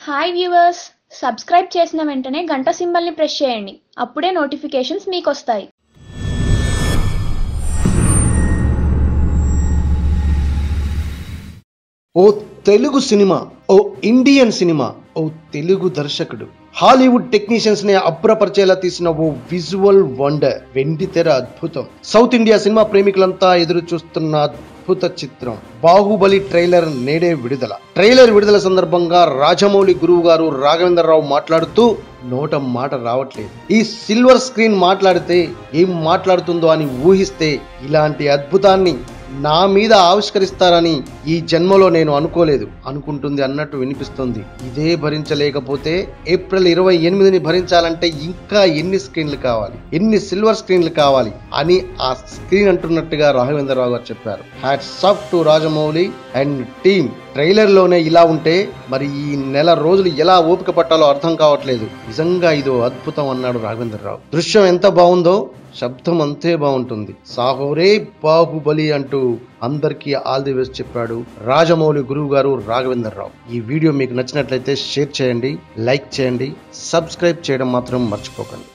Hi viewers, subscribe చేసిన వెంటనే గంట సింబల్ని ప్రెస్ చేయండి. అప్పుడే నోటిఫికేషన్స్ మీకు వస్తాయి. ఓ తెలుగు సినిమా, ఓ ఇండియన్ సినిమా, ఓ తెలుగు దర్శకుడు హాలీవుడ్ టెక్నీషియన్స్ ని అప్రపరిచేలా తీసిన ఓ విజువల్ వండర్, వెండితెర అద్భుతం. సౌత్ ఇండియా సినిమా ప్రేమికులంతా ఎదురు చూస్తున్న అద్భుత చిత్రం బాహుబలి ట్రైలర్ నేడే విడుదల. ట్రైలర్ విడుదల సందర్భంగా రాజమౌళి గురువు గారు రాఘవేంద్రరావు మాట్లాడుతూ నోట మాట రావట్లేదు. ఈ సిల్వర్ స్క్రీన్ మాట్లాడితే ఏం మాట్లాడుతుందో అని ఊహిస్తే ఇలాంటి అద్భుతాన్ని నా మీద ఆవిష్కరిస్తారని ఈ జన్మలో నేను అనుకోలేదు, అనుకుంటుంది అన్నట్టు వినిపిస్తుంది. ఇదే భరించలేకపోతే ఏప్రిల్ 28ని భరించాలంటే ఇంకా ఎన్ని స్క్రీన్లు కావాలి, ఎన్ని సిల్వర్ స్క్రీన్లు కావాలి అని ఆ స్క్రీన్ అంటున్నట్టుగా రాఘవేంద్రరావు గారు చెప్పారు. Hats off to Rajamouli and team. Trailer లోనే ఇలా ఉంటే మరి ఈ నెల రోజులు ఎలా ఓపిక పట్టాలో అర్థం కావట్లేదు. నిజంగా ఇదో అద్భుతం అన్నాడు రాఘవేంద్రరావు. దృశ్యం ఎంత బాగుందో శబ్దం అంతే బాగుంటుంది. సాహోరే బాహుబలి అంటూ అందరికీ ఆల్ ది బెస్ట్ చెప్పాడు రాజమౌళి గురువు గారు రాఘవేంద్రరావు. ఈ వీడియో మీకు నచ్చినట్లయితే షేర్ చేయండి, లైక్ చేయండి, సబ్స్క్రైబ్ చేయడం మాత్రం మర్చిపోకండి.